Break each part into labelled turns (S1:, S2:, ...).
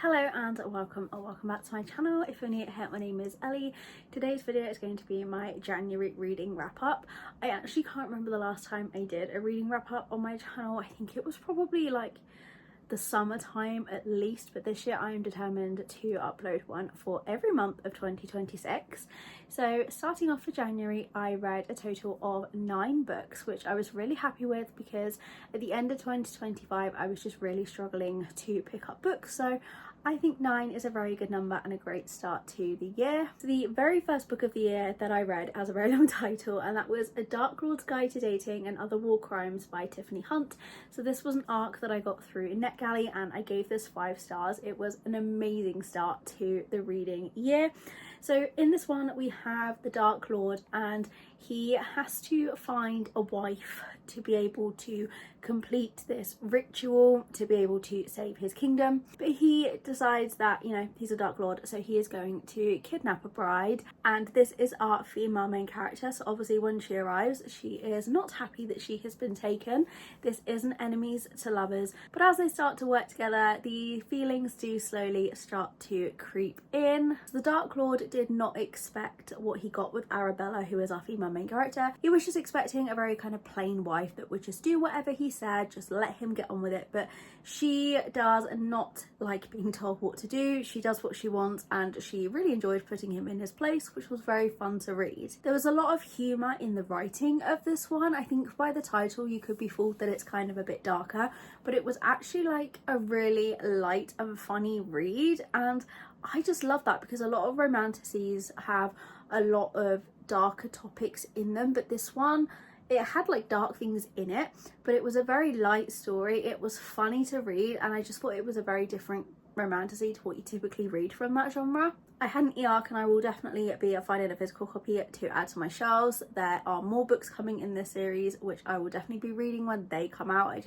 S1: Hello and welcome or welcome back to my channel. If you're new here, my name is Ellie. Today's video is going to be my January reading wrap up. I actually can't remember the last time I did a reading wrap up on my channel. I think it was probably like the summertime at least, but this year I am determined to upload one for every month of 2026. So starting off for January, I read a total of 9 books, which I was really happy with because at the end of 2025 I was just really struggling to pick up books. So I think 9 is a very good number and a great start to the year. So the very first book of the year that I read has a very long title, and that was A Dark Lord's Guide to Dating and Other War Crimes by Tiffany Hunt. So this was an arc that I got through NetGalley and I gave this 5 stars. It was an amazing start to the reading year. So in this one we have the Dark Lord, and he has to find a wife to be able to complete this ritual to be able to save his kingdom. But he decides that, you know, he's a Dark Lord, so he is going to kidnap a bride, and this is our female main character. So obviously when she arrives, she is not happy that she has been taken. This isn't enemies to lovers, but as they start to work together, the feelings do slowly start to creep in. So the Dark Lord did not expect what he got with Arabella, who is our female main character. He was just expecting a very kind of plain wife that would just do whatever he said, just let him get on with it. But she does not like being told what to do. She does what she wants, and she really enjoyed putting him in his place, which was very fun to read. There was a lot of humour in the writing of this one. I think by the title you could be fooled that it's kind of a bit darker, but it was actually like a really light and funny read, and I just love that because a lot of romanticies have a lot of darker topics in them, but this one, it had like dark things in it, but it was a very light story. It was funny to read, and I just thought it was a very different romantasy to what you typically read from that genre. I had an e-arc and I will definitely be finding a physical copy to add to my shelves. There are more books coming in this series, which I will definitely be reading when they come out.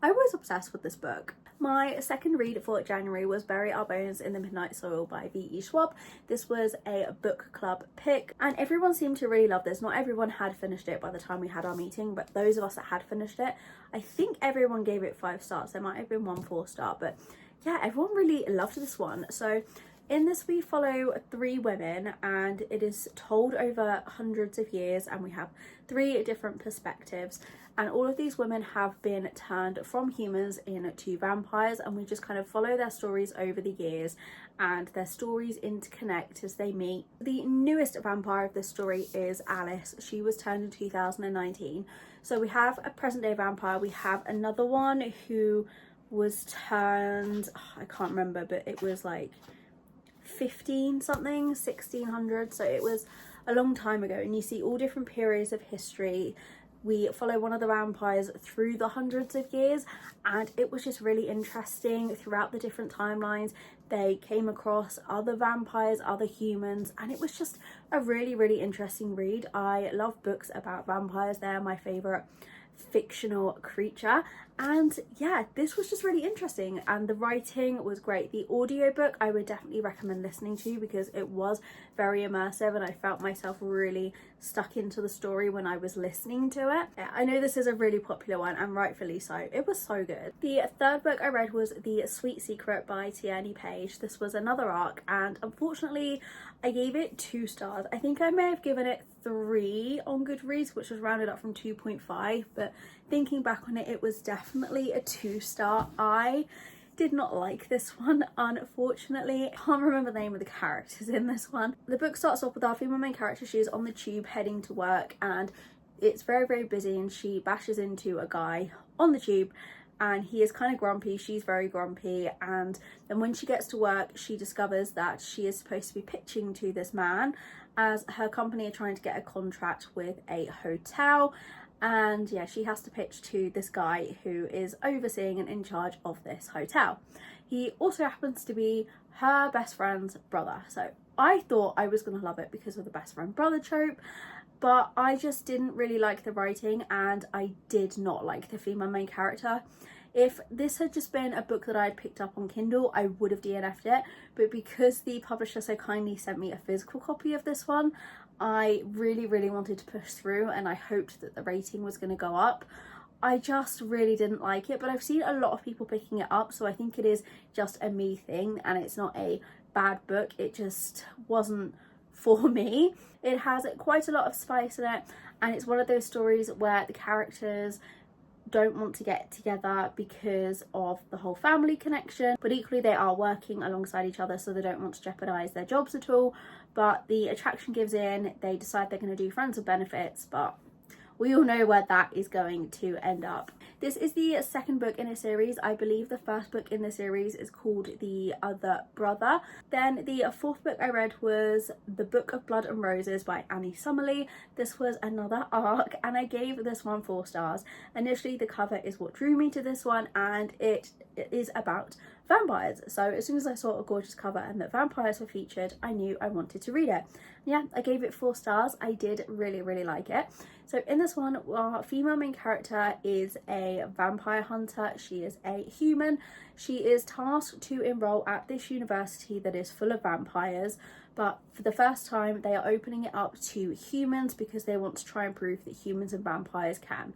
S1: I was obsessed with this book. My second read for January was Bury Our Bones in the Midnight Soil by V.E. Schwab. This was a book club pick, and everyone seemed to really love this. Not everyone had finished it by the time we had our meeting, but those of us that had finished it, I think everyone gave it 5 stars. There might have been 1 4-star, but yeah, everyone really loved this one. So in this we follow 3 women, and it is told over hundreds of years, and we have 3 different perspectives, and all of these women have been turned from humans into vampires, and we just kind of follow their stories over the years, and their stories interconnect as they meet. The newest vampire of this story is Alice. She was turned in 2019. So we have a present day vampire. We have another one who was turned, I can't remember, but it was like 15 something, 1600, so it was a long time ago, and you see all different periods of history. We follow one of the vampires through the hundreds of years, and it was just really interesting throughout the different timelines. They came across other vampires, other humans, and it was just a really interesting read. I love books about vampires. They're my favourite fictional creature, and yeah, this was just really interesting, and the writing was great. The audiobook I would definitely recommend listening to because it was very immersive, and I felt myself really stuck into the story when I was listening to it. I know this is a really popular one, and rightfully so. It was so good. The third book I read was The Sweet Secret by Tierney Page. This was another arc, and unfortunately I gave it 2 stars. I think I may have given it 3 on Goodreads, which was rounded up from 2.5, but thinking back on it, it was definitely a 2-star. I did not like this one, unfortunately. I can't remember the name of the characters in this one. The book starts off with our female main character. She is on the tube heading to work, and it's very busy, and she bashes into a guy on the tube, and he is kind of grumpy. She's very grumpy, and then when she gets to work, she discovers that she is supposed to be pitching to this man, as her company are trying to get a contract with a hotel. And yeah, she has to pitch to this guy who is overseeing and in charge of this hotel. He also happens to be her best friend's brother. So I thought I was going to love it because of the best friend brother trope, but I just didn't really like the writing, and I did not like the female main character. If this had just been a book that I had picked up on Kindle, I would have DNF'd it, but because the publisher so kindly sent me a physical copy of this one, I really wanted to push through, and I hoped that the rating was going to go up. I just really didn't like it, but I've seen a lot of people picking it up, so I think it is just a me thing and it's not a bad book. It just wasn't for me. It has quite a lot of spice in it, and it's one of those stories where the characters don't want to get together because of the whole family connection, but equally they are working alongside each other, so they don't want to jeopardize their jobs at all. But the attraction gives in, they decide they're going to do friends with benefits, but we all know where that is going to end up. This is the second book in a series. I believe the first book in the series is called The Other Brother. Then the fourth book I read was The Book of Blood and Roses by Annie Summerlee. This was another arc and I gave this one 4 stars. Initially the cover is what drew me to this one, and it is about vampires. So as soon as I saw a gorgeous cover and that vampires were featured, I knew I wanted to read it. Yeah, I gave it 4 stars. I did really like it. So in this one, our female main character is a vampire hunter. She is a human. She is tasked to enroll at this university that is full of vampires, but for the first time they are opening it up to humans because they want to try and prove that humans and vampires can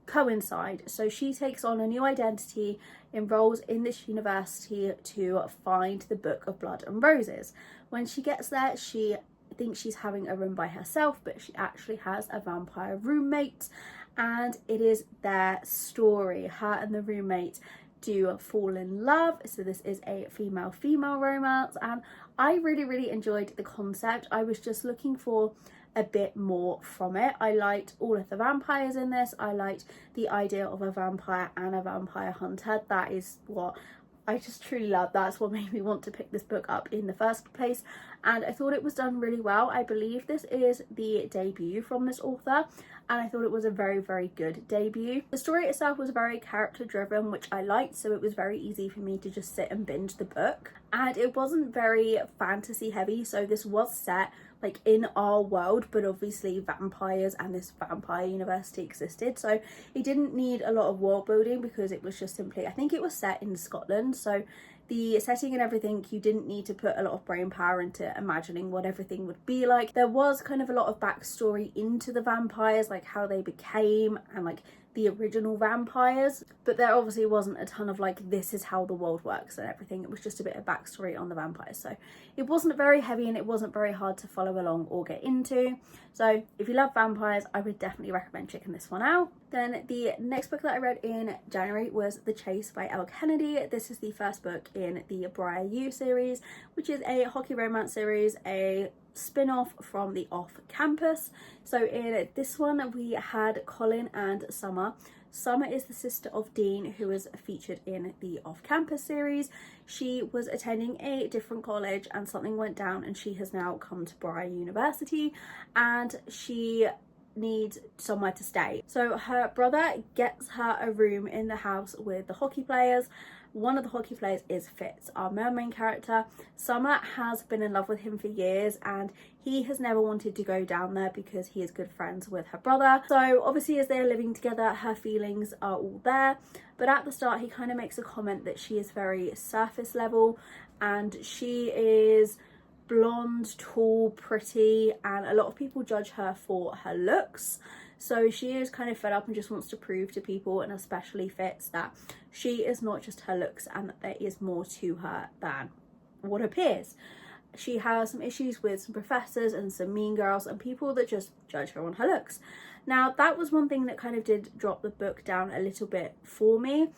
S1: coincide. So she takes on a new identity, enrolls in this university to find the Book of Blood and Roses. When she gets there, she thinks she's having a room by herself, but she actually has a vampire roommate, and it is their story. Her and the roommate do fall in love, so this is a female romance, and I really enjoyed the concept. I was just looking for a bit more from it. I liked all of the vampires in this. I liked the idea of a vampire and a vampire hunter. That is what I just truly love. That's what made me want to pick this book up in the first place, and I thought it was done really well. I believe this is the debut from this author, and I thought it was a very good debut. The story itself was very character driven, which I liked, so it was very easy for me to just sit and binge the book, and it wasn't very fantasy heavy. So this was set like in our world, but obviously vampires and this vampire university existed, so it didn't need a lot of world building because it was just simply, I think it was set in Scotland, so the setting and everything, you didn't need to put a lot of brain power into imagining what everything would be like. There was kind of a lot of backstory into the vampires, like how they became and like the original vampires, but there obviously wasn't a ton of like, this is how the world works and everything. It was just a bit of backstory on the vampires, so it wasn't very heavy and it wasn't very hard to follow along or get into. So if you love vampires, I would definitely recommend checking this one out. Then the next book that I read in January was The Chase by Elle Kennedy. This is the first book in the Briar U series, which is a hockey romance series, a spin-off from the Off Campus. So in this one we had Colin and Summer. Summer is the sister of Dean, who is featured in the Off Campus series. She was attending a different college and something went down, and she has now come to Briar University and she needs somewhere to stay. So her brother gets her a room in the house with the hockey players. One of the hockey players is Fitz, our main character. Summer has been in love with him for years and he has never wanted to go down there because he is good friends with her brother. So obviously as they're living together, her feelings are all there. But at the start he kind of makes a comment that she is very surface level and she is blonde, tall, pretty, and a lot of people judge her for her looks. So she is kind of fed up and just wants to prove to people, and especially Fitz, that she is not just her looks and that there is more to her than what appears. She has some issues with some professors and some mean girls and people that just judge her on her looks. Now that was one thing that kind of did drop the book down a little bit for me,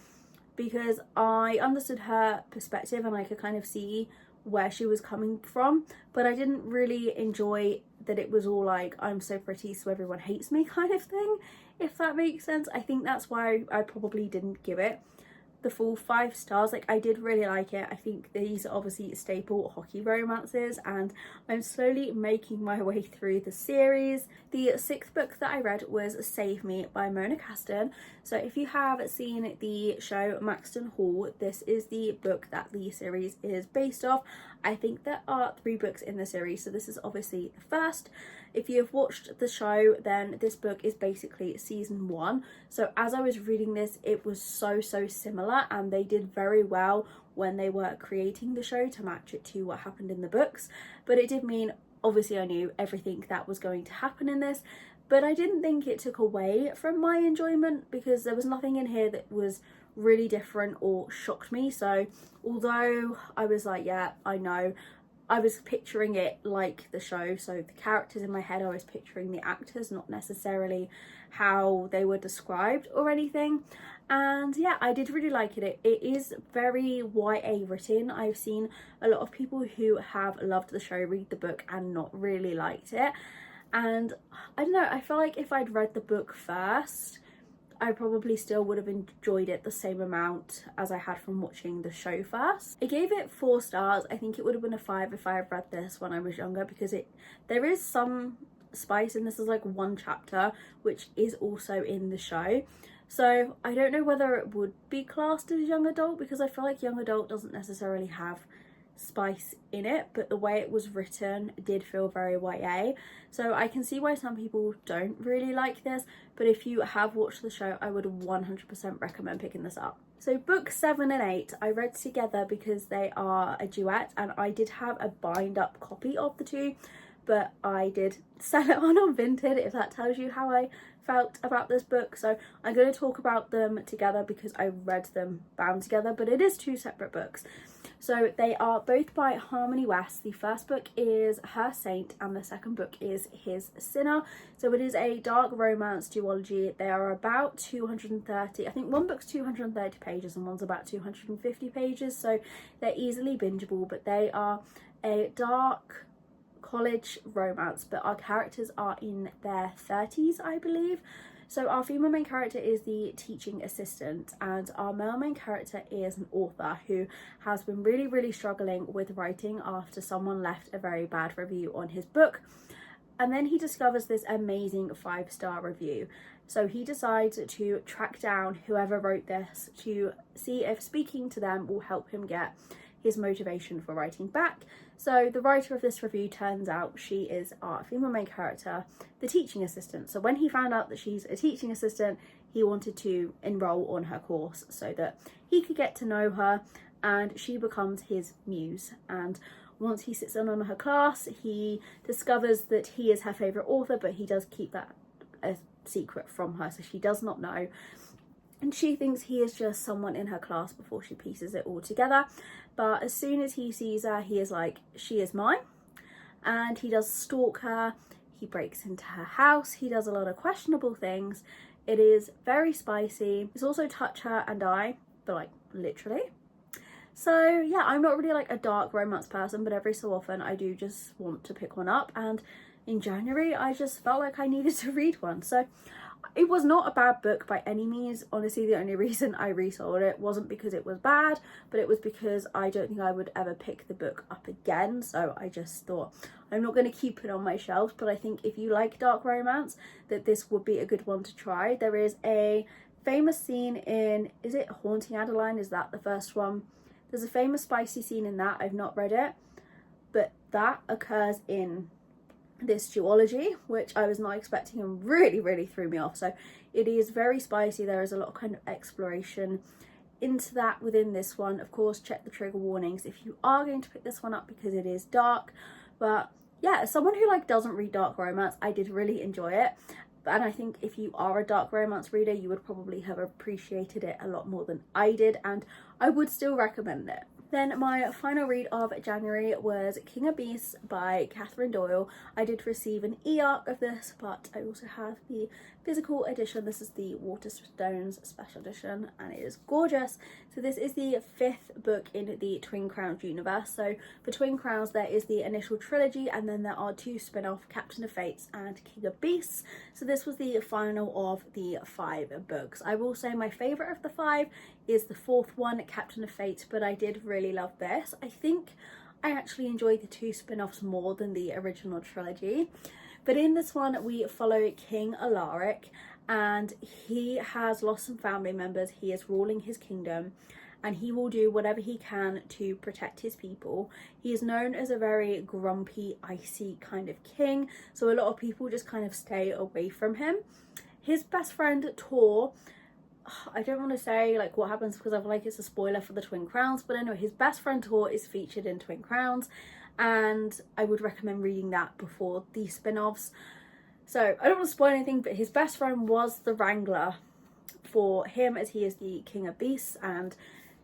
S1: because I understood her perspective and I could kind of see where she was coming from, but I didn't really enjoy that it was all like, I'm so pretty so everyone hates me kind of thing, if that makes sense. I think that's why I probably didn't give it the full 5 stars. Like, I did really like it. I think these are obviously staple hockey romances and I'm slowly making my way through the series. The 6th book that I read was Save Me by Mona Caston. So if you have seen the show Maxton Hall, this is the book that the series is based off. I think there are 3 books in the series, so this is obviously the first. If you have watched the show, then this book is basically season 1. So as I was reading this, it was so similar, and they did very well when they were creating the show to match it to what happened in the books. But it did mean, obviously I knew everything that was going to happen in this, but I didn't think it took away from my enjoyment because there was nothing in here that was really different or shocked me. So although I was like, yeah, I know, I was picturing it like the show, so the characters in my head, I was picturing the actors, not necessarily how they were described or anything. And yeah, I did really like it. It is very YA written. I've seen a lot of people who have loved the show read the book and not really liked it. And I don't know, I feel like if I'd read the book first, I probably still would have enjoyed it the same amount as I had from watching the show first. I gave it 4 stars. I think it would have been a 5 if I had read this when I was younger, because there is some spice, and this is like one chapter which is also in the show. So I don't know whether it would be classed as young adult, because I feel like young adult doesn't necessarily have spice in it, but the way it was written did feel very YA. So I can see why some people don't really like this, but if you have watched the show, I would 100% recommend picking this up. So book 7 and 8 I read together because they are a duet, and I did have a bind up copy of the two, but I did sell it on Vinted, if that tells you how I felt about this book. So I'm going to talk about them together because I read them bound together, but it is 2 separate books. So they are both by Harmony West. The first book is Her Saint and the second book is His Sinner. So it is a dark romance duology. They are about 230, I think one book's 230 pages and one's about 250 pages, so they're easily bingeable, but they are a dark college romance, but our characters are in their 30s, I believe. So our female main character is the teaching assistant, and our male main character is an author who has been really struggling with writing after someone left a very bad review on his book, and then he discovers this amazing 5-star review. So he decides to track down whoever wrote this to see if speaking to them will help him get his motivation for writing back. So the writer of this review, turns out she is our female main character, the teaching assistant. So when he found out that she's a teaching assistant, he wanted to enroll on her course so that he could get to know her, and she becomes his muse. And once he sits in on her class, he discovers that he is her favourite author, but he does keep that a secret from her, so she does not know. And she thinks he is just someone in her class before she pieces it all together. But as soon as he sees her, he is like, she is mine. And he does stalk her. He breaks into her house. He does a lot of questionable things. It is very spicy. It's also touch her and die, but like literally. So yeah, I'm not really like a dark romance person, but every so often I do just want to pick one up. And in January, I just felt like I needed to read one. So it was not a bad book by any means. Honestly, the only reason I resold it wasn't because it was bad, but it was because I don't think I would ever pick the book up again. So I just thought, I'm not going to keep it on my shelves, but I think if you like dark romance, that this would be a good one to try. There is a famous scene in, is it Haunting Adeline? Is that the first one? There's a famous spicy scene in that. I've not read it, but that occurs in this duology, which I was not expecting and really threw me off. So it is very spicy. There is a lot of kind of exploration into that within this one. Of course, check the trigger warnings if you are going to pick this one up, because it is dark. But yeah, as someone who like doesn't read dark romance, I did really enjoy it. And I think if you are a dark romance reader, you would probably have appreciated it a lot more than I did, and I would still recommend it. Then my final read of January was King of Beasts by Catherine Doyle. I did receive an e-arc of this, but I also have the physical edition. This is the Waterstones special edition, and it is gorgeous. So this is the 5th book in the Twin Crowns universe. So for Twin Crowns, there is the initial trilogy, and then there are 2 spin-off, Captain of Fates and King of Beasts. So this was the final of the 5 books. I will say my favourite of the 5 is the 4th one, Captain of Fate, but I did really love this. I think I actually enjoyed the 2 spin-offs more than the original trilogy. But in this one, we follow King Alaric, and he has lost some family members. He is ruling his kingdom, and he will do whatever he can to protect his people. He is known as a very grumpy, icy kind of king, so a lot of people just kind of stay away from him. His best friend, Tor, I don't want to say like what happens because I feel like it's a spoiler for the Twin Crowns, but anyway, his best friend Tor is featured in Twin Crowns, and I would recommend reading that before the spin-offs. So I don't want to spoil anything, but his best friend was the Wrangler for him, as he is the king of beasts, and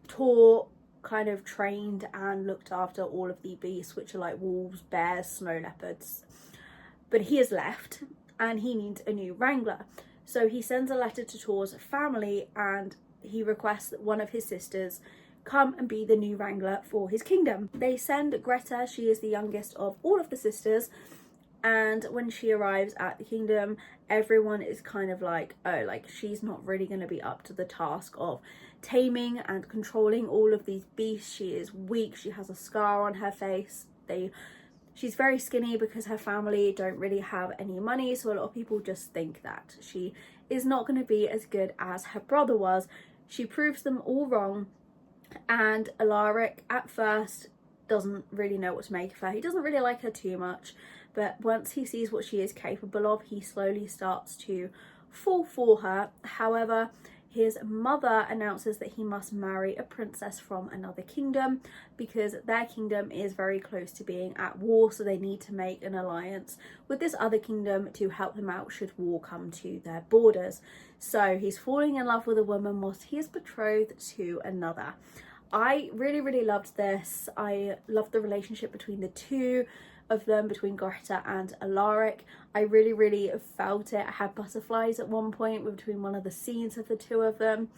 S1: taught, kind of trained and looked after all of the beasts, which are like wolves, bears, snow leopards. But he has left and he needs a new Wrangler. So he sends a letter to Tor's family and he requests that one of his sisters come and be the new Wrangler for his kingdom. They send Greta, she is the youngest of all of the sisters, and when she arrives at the kingdom, everyone is kind of like, oh, like she's not really going to be up to the task of taming and controlling all of these beasts. She is weak, she has a scar on her face. She's very skinny because her family don't really have any money, so a lot of people just think that she is not going to be as good as her brother was. She proves them all wrong, and Alaric at first doesn't really know what to make of her. He doesn't really like her too much, but once he sees what she is capable of, he slowly starts to fall for her. However, his mother announces that he must marry a princess from another kingdom because their kingdom is very close to being at war, so they need to make an alliance with this other kingdom to help them out should war come to their borders. So he's falling in love with a woman whilst he is betrothed to another. I really loved this. I loved the relationship between the two of them, between Greta and Alaric. I really felt it. I had butterflies at one point between one of the scenes of the two of them.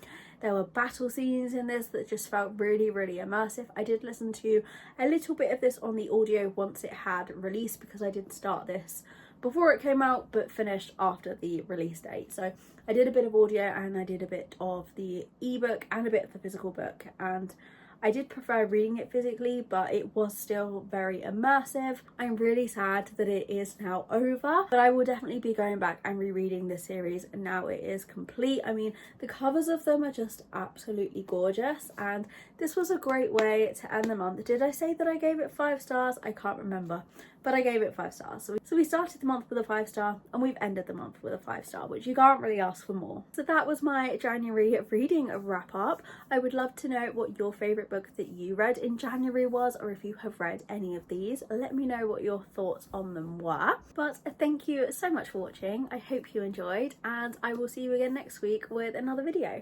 S1: There were battle scenes in this that just felt really immersive. I did listen to a little bit of this on the audio once it had released because I did start this before it came out but finished after the release date. So I did a bit of audio and I did a bit of the ebook and a bit of the physical book, and I did prefer reading it physically, but it was still very immersive. I'm really sad that it is now over, but I will definitely be going back and rereading this series now it is complete. I mean, the covers of them are just absolutely gorgeous, and this was a great way to end the month. Did I say that I gave it 5 stars? I can't remember, but I gave it 5 stars. So we started the month with a 5-star and we've ended the month with a 5-star, which you can't really ask for more. So that was my January reading wrap up. I would love to know what your favourite book that you read in January was, or if you have read any of these. Let me know what your thoughts on them were. But thank you so much for watching. I hope you enjoyed, and I will see you again next week with another video.